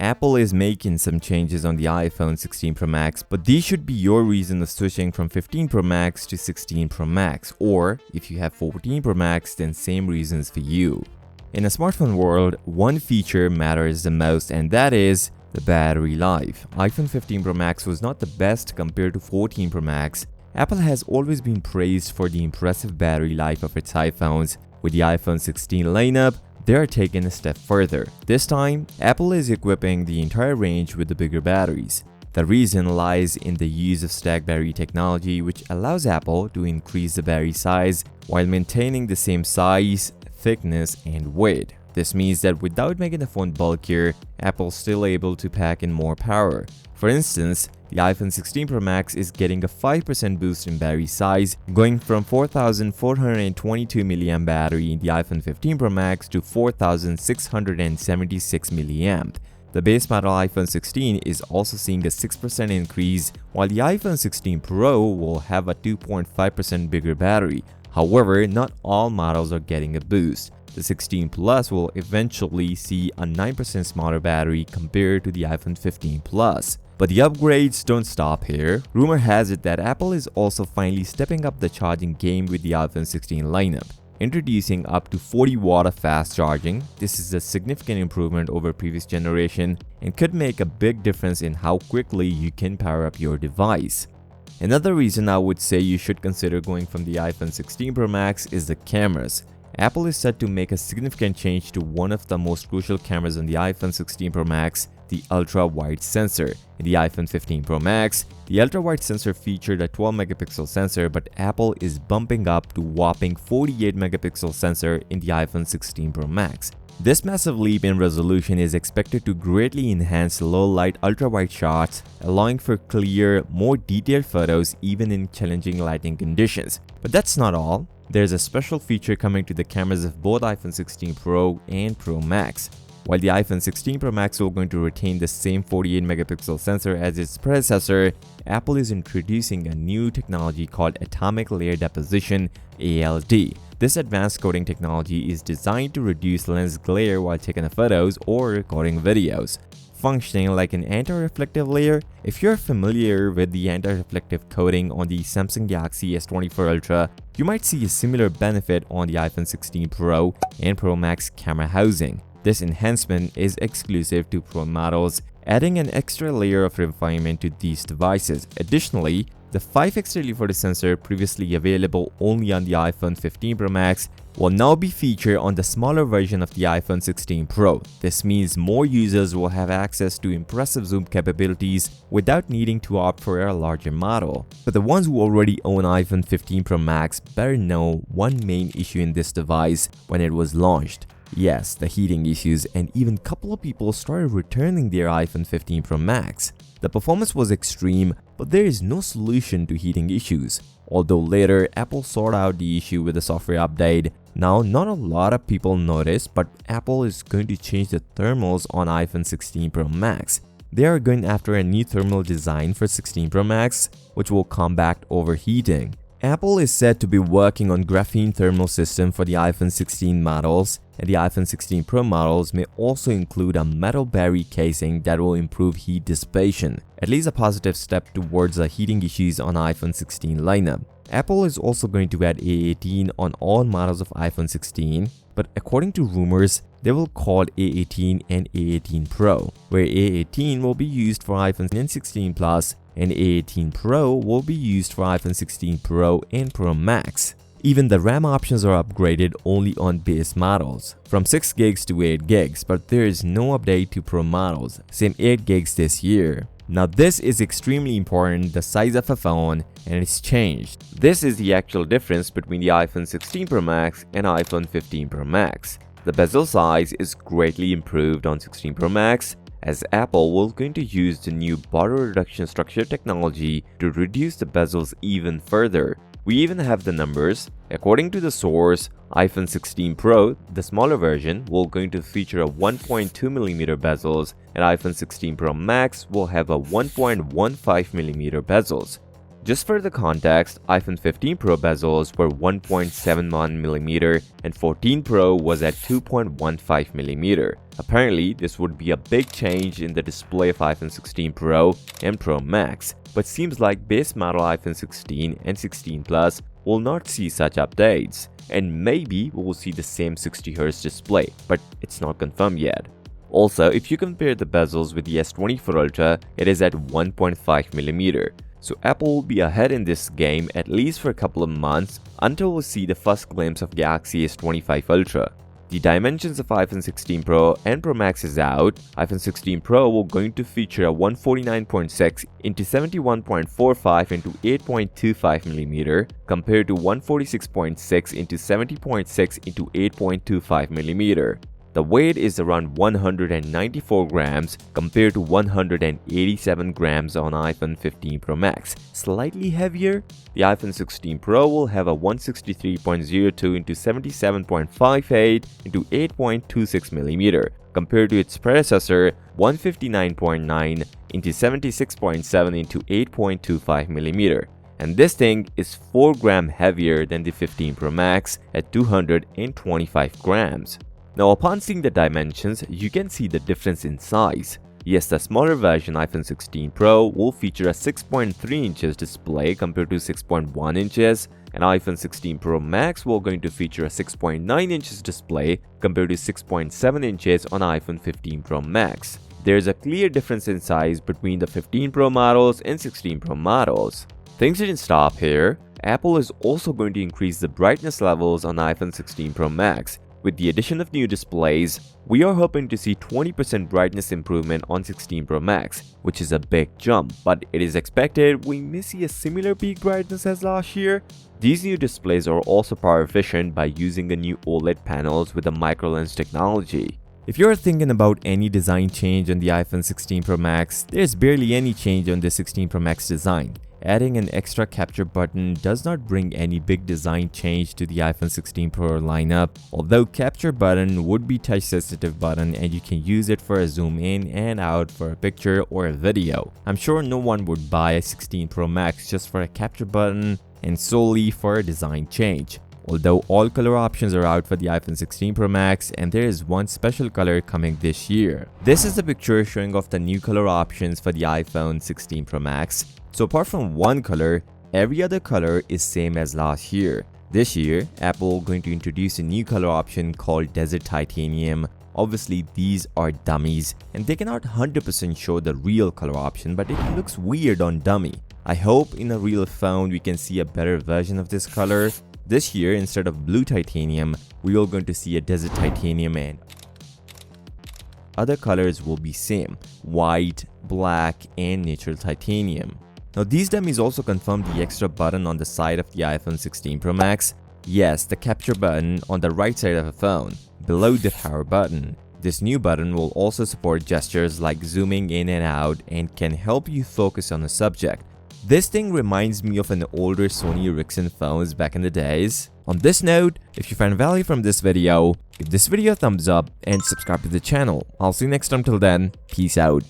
Apple is making some changes on the iPhone 16 Pro Max, but these should be your reason of switching from 15 Pro Max to 16 Pro Max, or if you have 14 Pro Max, then same reasons for you. In a smartphone world, one feature matters the most, and that is the battery life. iPhone 15 Pro Max was not the best compared to 14 Pro Max. Apple has always been praised for the impressive battery life of its iPhones. With the iPhone 16 lineup, they are taking a step further. This time, Apple is equipping the entire range with the bigger batteries. The reason lies in the use of stacked battery technology, which allows Apple to increase the battery size while maintaining the same size, thickness, and weight. This means that without making the phone bulkier, Apple's still able to pack in more power. For instance, the iPhone 16 Pro Max is getting a 5% boost in battery size, going from 4,422 mAh battery in the iPhone 15 Pro Max to 4,676 mAh. The base model iPhone 16 is also seeing a 6% increase, while the iPhone 16 Pro will have a 2.5% bigger battery. However, not all models are getting a boost. The 16 Plus will eventually see a 9% smaller battery compared to the iPhone 15 Plus. But the upgrades don't stop here. Rumor has it that Apple is also finally stepping up the charging game with the iPhone 16 lineup, introducing up to 40 watt of fast charging. This is a significant improvement over previous generation and could make a big difference in how quickly you can power up your device. Another reason I would say you should consider going from the iPhone 16 Pro Max is the cameras. Apple is set to make a significant change to one of the most crucial cameras on the iPhone 16 Pro Max, the ultra-wide sensor. In the iPhone 15 Pro Max, the ultra-wide sensor featured a 12-megapixel sensor, but Apple is bumping up to whopping 48-megapixel sensor in the iPhone 16 Pro Max. This massive leap in resolution is expected to greatly enhance low-light ultra-wide shots, allowing for clear, more detailed photos even in challenging lighting conditions. But that's not all. There's a special feature coming to the cameras of both iPhone 16 Pro and Pro Max. While the iPhone 16 Pro Max is going to retain the same 48-megapixel sensor as its predecessor, Apple is introducing a new technology called Atomic Layer Deposition (ALD). This advanced coating technology is designed to reduce lens glare while taking photos or recording videos. Functioning like an anti-reflective layer, if you're familiar with the anti-reflective coating on the Samsung Galaxy S24 Ultra, you might see a similar benefit on the iPhone 16 Pro and Pro Max camera housing. This enhancement is exclusive to Pro models, adding an extra layer of refinement to these devices. Additionally, the 5x telephoto sensor, previously available only on the iPhone 15 Pro Max, will now be featured on the smaller version of the iPhone 16 Pro. This means more users will have access to impressive zoom capabilities without needing to opt for a larger model. But the ones who already own iPhone 15 Pro Max better know one main issue in this device when it was launched. Yes, the heating issues, and even a couple of people started returning their iPhone 15 Pro Max. The performance was extreme, but there is no solution to heating issues. Although later, Apple sorted out the issue with a software update. Now, not a lot of people noticed, but Apple is going to change the thermals on iPhone 16 Pro Max. They are going after a new thermal design for 16 Pro Max, which will combat overheating. Apple is said to be working on graphene thermal system for the iPhone 16 models, and the iPhone 16 Pro models may also include a metal battery casing that will improve heat dissipation, at least a positive step towards the heating issues on iPhone 16 lineup. Apple is also going to add A18 on all models of iPhone 16, but according to rumors, they will call A18 and A18 Pro, where A18 will be used for iPhone 16 Plus and A18 Pro will be used for iPhone 16 Pro and Pro Max. Even the RAM options are upgraded only on base models, from 6 gigs to 8 gigs, but there is no update to Pro models, same 8 gigs this year. Now this is extremely important, the size of a phone, and it's changed. This is the actual difference between the iPhone 16 Pro Max and iPhone 15 Pro Max. The bezel size is greatly improved on 16 Pro Max, as Apple will going to use the new border reduction structure technology to reduce the bezels even further. We even have the numbers. According to the source, iPhone 16 Pro, the smaller version, will going to feature a 1.2mm bezels, and iPhone 16 Pro Max will have a 1.15mm bezels. Just for the context, iPhone 15 Pro bezels were 1.71mm and 14 Pro was at 2.15mm. Apparently, this would be a big change in the display of iPhone 16 Pro and Pro Max, but seems like base model iPhone 16 and 16 Plus will not see such updates, and maybe we will see the same 60Hz display, but it's not confirmed yet. Also, if you compare the bezels with the S24 Ultra, it is at 1.5mm. So Apple will be ahead in this game at least for a couple of months until we see the first glimpse of Galaxy S25 Ultra. The dimensions of iPhone 16 Pro and Pro Max is out. iPhone 16 Pro will going to feature a 149.6 into 71.45 into 8.25mm compared to 146.6 into 70.6 into 8.25mm. The weight is around 194 grams compared to 187 grams on iPhone 15 Pro Max. Slightly heavier, the iPhone 16 Pro will have a 163.02 into 77.58 into 8.26mm compared to its predecessor 159.9 into 76.7 into 8.25mm. And this thing is 4 grams heavier than the 15 Pro Max at 225 grams. Now upon seeing the dimensions, you can see the difference in size. Yes, the smaller version iPhone 16 Pro will feature a 6.3 inches display compared to 6.1 inches, and iPhone 16 Pro Max will going to feature a 6.9 inches display compared to 6.7 inches on iPhone 15 Pro Max. There's a clear difference in size between the 15 Pro models and 16 Pro models. Things didn't stop here. Apple is also going to increase the brightness levels on iPhone 16 Pro Max. With the addition of new displays, we are hoping to see 20% brightness improvement on 16 Pro Max, which is a big jump, but it is expected we may see a similar peak brightness as last year. These new displays are also power efficient by using the new OLED panels with the micro-lens technology. If you're thinking about any design change on the iPhone 16 Pro Max, there's barely any change on the 16 Pro Max design. Adding an extra capture button does not bring any big design change to the iPhone 16 Pro lineup, although capture button would be touch sensitive button and you can use it for a zoom in and out for a picture or a video. I'm sure no one would buy a 16 Pro Max just for a capture button and solely for a design change. Although all color options are out for the iPhone 16 Pro Max and there is one special color coming this year. This is a picture showing off the new color options for the iPhone 16 Pro Max. So apart from one color, every other color is same as last year. This year, Apple going to introduce a new color option called Desert Titanium. Obviously, these are dummies and they cannot 100% show the real color option, but it looks weird on dummy. I hope in a real phone we can see a better version of this color. This year, instead of blue titanium, we are going to see a desert titanium and other colors will be same, white, black and natural titanium. Now these dummies also confirm the extra button on the side of the iPhone 16 Pro Max. Yes, the capture button on the right side of the phone, below the power button. This new button will also support gestures like zooming in and out and can help you focus on a subject. This thing reminds me of an older Sony Ericsson phones back in the days. On this note, if you find value from this video, give this video a thumbs up and subscribe to the channel. I'll see you next time. Till then, peace out.